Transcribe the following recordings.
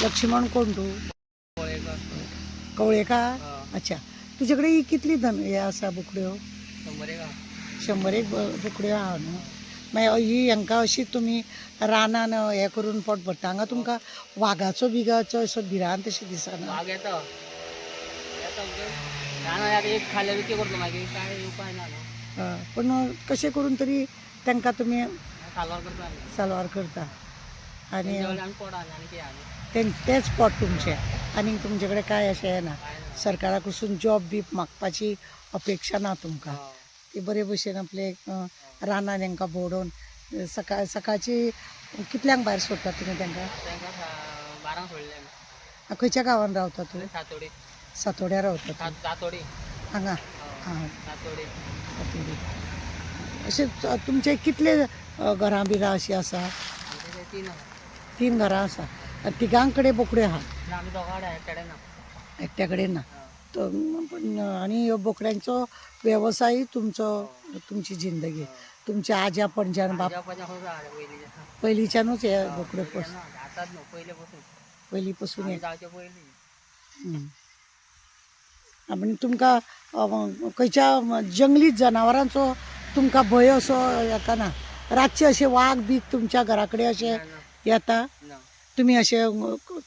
लक्ष्मण कोण तू? कोळेकर. कवळेका. हा. अच्छा, तुझ्याकडे ही कितली हे आसा बोकड्यो? 100 100 बोकड्यो आहा न्हू. मागीर ही हांकां अशी तुमी रानान हें करून पोट भरता. हांगा तुमकां वागाचो बिगाचो असो भिरांत तशें दिसना. वाघ येता रानां आतां एक खाल्यार विकी करता मागीर काय उपाय ना न्हू. पण कशें करून तरी तांकां तुमी सालवार करता आमी. सालवार करता आनी तेंच्या वयल्यान पोट आनी कितें आनी तेंच पोट तुमचें. आनी तुमचे कडेन काय अशें हें ना. काय ना. सरकारा कडसून जॉब बी मागपाची अपेक्षा ना तुमकां. हय. ते बरे भशेन आपले रानान तांकां भोंवडोवन सकाळची कितल्यांक भायर सोडटात तुमी तांकां? तेंकां 12 सोडलें आमी. खंयच्या गांवान रावता तूं? सातोडी. सातोड्या रावता तूं? जातोडी. हांगा हय. जातोडी. सातोडी. अशें तुमचे कितले घरां बिरां अशीं आसा? आमचे ते 3 3 घरां आसा. तिगां कडेन बोकड्यो आहा? ना आमी दोगां कडेन एकट्याडे ना. एकट्या कडेन ना. हय. पण आनी ह्यो बोकड्यांचो वेवसाय तुमचो, तुमची जिंदगी तुमच्या आज्या पणज्यान बाप आजोबाच्या खंय जालें पयलींच्या. पयलींच्यानूच हे बोकड्यो आतांच न्हू पयले पासून. पयलीं पासून आमी हे. जावचे पयलीं. आनी तुमकां खंयच्या जंगली जनावरांचो तुमकां भंय असो येता ना? रातचे अशे वाघ बी तुमच्या घरा कडेन अशे ना, ना, येता? ना. तुमी अशे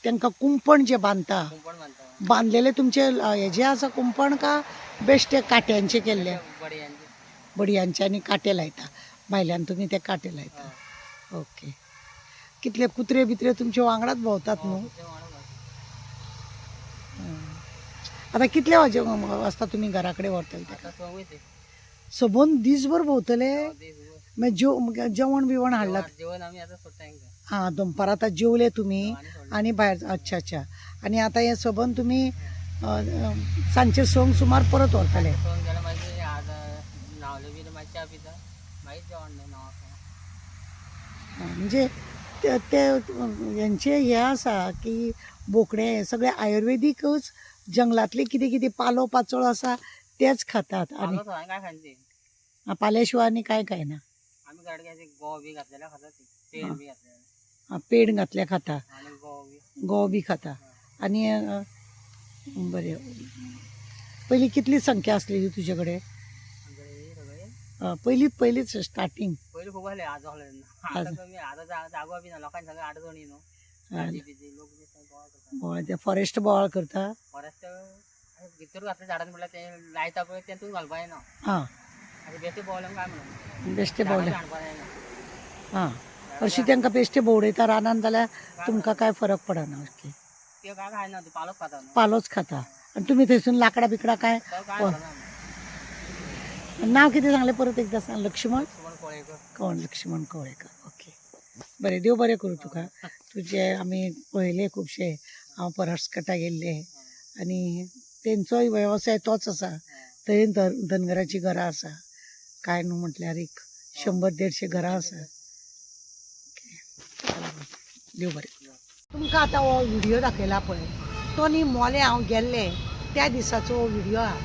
तांकां कुंपण जे बांदता, कुंपण बांदता. बांदलेले तुमचे हेजे आसा कुंपण का बेश्टे काट्यांचे केल्ले? बडयांचे. बडयांचे आनी काटे लायता. भायल्यान तुमी ते काटे लायता. हय. ओके. कितले कुत्रे बित्रे तुमचे वांगडाच भोंवतात न्हू? ते वाडो आतां कितले वाजे वाजता तुमी घरा कडेन व्हरतले ताका? आतां थंय वयता. सबंद दीसभर भोंवतले? मागीर जेवण बिवण हाडलां? जेवण आमी आतां सोडटा हांकां. हां, दनपार आतां जेवले तुमी आनी सोडलें. आनी भायर. अच्छा अच्छा. आनी आतां हें सबंद तुमी सांजचे 6 सुमार परत व्हरतले? फोन केला मागीर आतां न्हावले बी मागीर च्या पिता मागीर जेवण न्हावप. म्हणजे ते हेंचे हे आसा की बोकडे हे सगळे आयुर्वेदीकच जंगलातले कितें कितें पालो पाचोळ आसा तेच खातात आनी पालो हांवें काय खायना ते. पाल्या शिवाय आनी काय ना. आमी गाडगे गोव बी घातलेले खाता ती. पेड बी घातलेले. पेड घातले खाता आनी गोव बी. गोव बी खाता. आनी बरें. पयलीं कितली संख्या आसलेली तुजे कडेन? आमचे सगळे पयलींच स्टार्टींग? पयलीं खूब आसले आजो आसले. आतां कमी. आतां जागो बी ना लोकांनी सगळे 8 जणी न्हू. भाजी बिजी लोक बी थंय गोळा करता. बोवाळ ते फॉरेस्ट बोवाळ करता? फॉरेस्ट भितर घातले झाडांनी म्हटल्यार ते लायता पळय तेतून घालपा जायना. हां, आतां बेश्टे भोंवले काय म्हणून बेश्टे भोंवले. हाडपा जायना. हां, हरशीं तांकां बेश्टे भोंवडयता रानान जाल्यार तुमकां काय फरक पडना? ओके. ते काय खायना ती पालोच खाता न्हू. पालोच खाता. आनी तुमी थंयसून लाकडां बिकडां काय? तो काय खाना आमी. नांव कितें सांगलें परत एकदां सांग? लक्ष्मण लक्ष्मण कोळेकर. कोण? लक्ष्मण कवळेकर. ओके. बरें, देव बरें करूं तुका. तुजे आमी पळयले खुबशे. हांव परस्कटा गेल्ले आनी तेंचोय वेवसाय तोच आसा. थंय धनगराची घरां आसा. काय न्हू म्हटल्यार एक 100-150 घरां आसा. देव बरें. तुमकां आतां हो व्हिडियो दाखयला पळय तो न्ही मोले हांव गेल्ले त्या दिसाचो हो व्हिडियो आहा.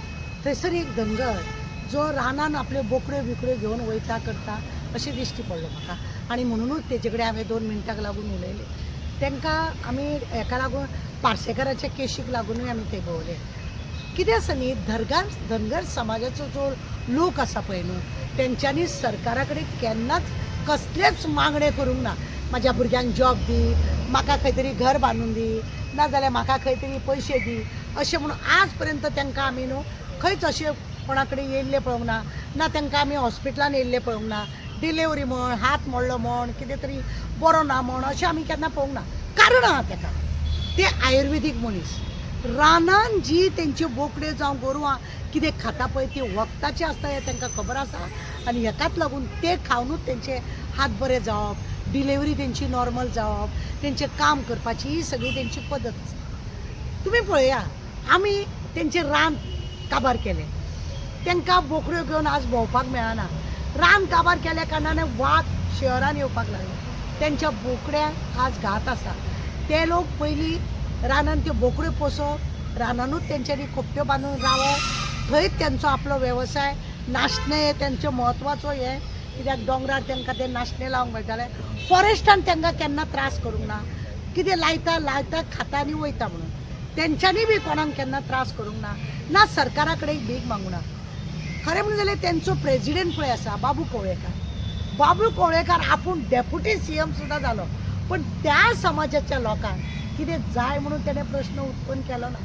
थंयसर एक धनगर जो रानान आपल्यो बोकड्यो बिकड्यो घेवन वयता करता अशें दिश्टी पडलो म्हाका. आनी म्हणुनूच तेजे कडेन हांवें 2 मिनटांक लागून उलयलें. तांकां आमी हेका लागून पार्सेकाराच्या केशीक लागूनूय आमी थंय भोंवले. कितें आसा न्ही, धनगर समाजाचो जो लोक आसा पळय न्हू तेंच्यांनी सरकारा कडेन केन्नाच कसलेच मागणे करूंक ना. म्हाज्या भुरग्यांक जॉब दी, म्हाका खंय तरी घर बांदून दी, नाजाल्यार म्हाका खंय तरी पयशे दी अशें म्हणून आज पर्यंत तांकां आमी न्हू खंयच अशें कोणा कडेन येयल्ले पळोवंक ना. ना तांकां आमी हॉस्पिटलान येयल्ले पळोवंक ना. डिलिव्हरी म्हण, हात मोडलो म्हण, कितें तरी बरो ना म्हण अशें आमी केन्ना पळोवंक ना. कारण आहा ताका, ते आयुर्वेदीक मनीस. रानान जी तेंच्यो बोकड्यो जावं गोरवां कितें खाता पळय ती वखदाचें आसता हें तांकां खबर आसा. आनी हेकाच लागून ते खावनूच तेंचे हात बरे जावप, डिलिव्हरी तेंची नॉर्मल जावप, तेंचें काम करपाची ही सगळी तेंची पद्दत आसा. तुमी पळया, आमी तेंचें रान काबार केलें. तांकां बोकड्यो घेवन आज भोंवपाक मेळना. रान काबार केल्या कारणान वाघ शहरान येवपाक लागले. तेंच्या बोकड्यांक आज घात आसा. ते लोक पयलीं रानान त्यो बोकड्यो पोसप, रानानूच तेंच्यांनी खोपट्यो बांदून रावप. थंयच तेंचो आपलो वेवसाय. नाशणे हे तेंचो म्हत्वाचो हे, कित्याक दोंगरार तांकां ते नाशणे लावंक मेळटाले. फॉरेस्टान तांकां केन्ना त्रास करूंक ना. कितें लायता खाता आनी वयता म्हणून तेंच्यांनी बी कोणाक केन्ना त्रास करूंक ना सरकारा कडेन भीक मागूंक ना. खरें म्हणून जाल्यार तेंचो प्रेजिडेंट पळय आसा बाबू कवळेकार आपूण डेप्युटी CM सुद्दां जालो, पण त्या समाजाच्या लोकांक कितें जाय म्हणून तेणें प्रश्न उत्पन्न केलो ना.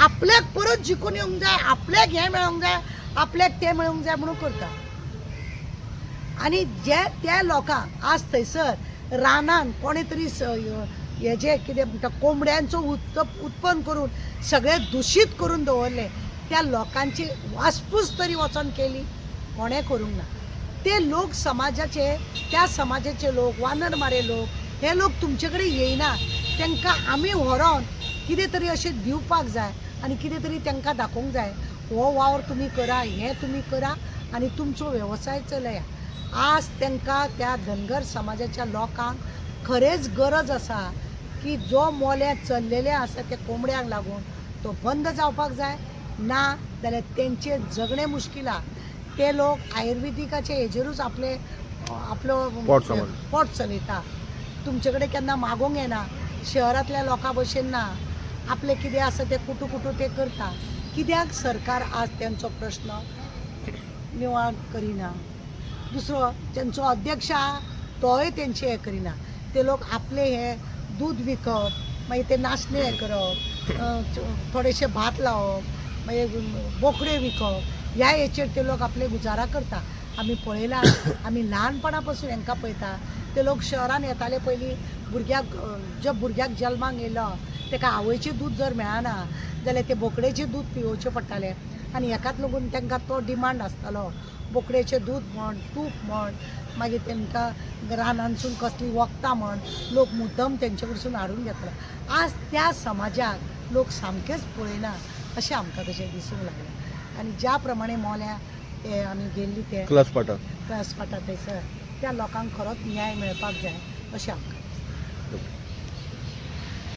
आपल्याक परत जिखून येवंक जाय, आपल्याक हें मेळोंक जाय, आपल्याक तें मेळोंक जाय म्हणून करता. आनी जे त्या लोकांक आज थंयसर रानान कोणे तरी हेजे कितें म्हणटा कोंबड्यांचो उत्पन्न करून सगळें दूशीत करून दवरले, त्या लोकांची वासपूस तरी वचोन केली कोणें करूंक ना. ते लोक समाजाचे त्या समाजाचे लोक वानरमारे लोक हे लोक तुमचे कडेन येयना, तांकां आमी व्हरोन कितें तरी अशें दिवपाक जाय आनी कितें तरी तांकां दाखोवंक जाय हो वावर तुमी करा, हें तुमी करा आनी तुमचो वेवसाय चलया. आज तांकां त्या धनगर समाजाच्या लोकांक खरेंच गरज आसा की जो मोले चल्लेले आसा ते कोंबड्यांक लागून तो बंद जावपाक जाय, ना जाल्यार तेंचे जगणें मुश्कील आहा. ते लोक आयुर्वेदिकाचे हेजेरूच आपलो पोट चलयता. तुमचे कडेन केन्ना मागोंक येना, शहरांतल्या लोकां भशेन ना, आपले कितें आसा ते कुटू ते करता. कित्याक सरकार आज तेंचो प्रश्न निवारण करिना. दुसरो तेंचो अध्यक्ष आहा तोय तेंचे हें करिना. ते लोक आपले हे दूध विकप, मागीर ते नाशणे हें करप, थोडेशे भात लावप, मागीर बोकडे विकप, ह्या हेचेर ते लोक आपले गुजारा करता. आमी पळयला, आमी ल्हानपणा पासून हांकां पळयता. ते लोक शहरान येताले पयलीं भुरग्याक जल्माक येयलो ताका आवयचें दूद जर मेळना जाल्यार ते बोकडेचें दूद पिवोवचें पडटालें आनी हेकाच लागून तांकां तो डिमांड आसतालो. बोकडेचें दूद म्हण, तूप म्हण, मागीर तांकां रानांसून कसलीं वखदां म्हण लोक मुद्दम तेंचे कडसून हाडून घेतलो. आज त्या समाजाक लोक सामकेच पळयना अशें आमकां तशें दिसूंक लागलें. आनी ज्या प्रमाणे मोल्या ते आमी गेल्ली ते क्लास पाटा थंयसर त्या लोकांक खरोच न्याय मेळपाक जाय अशें आमकां दिसता.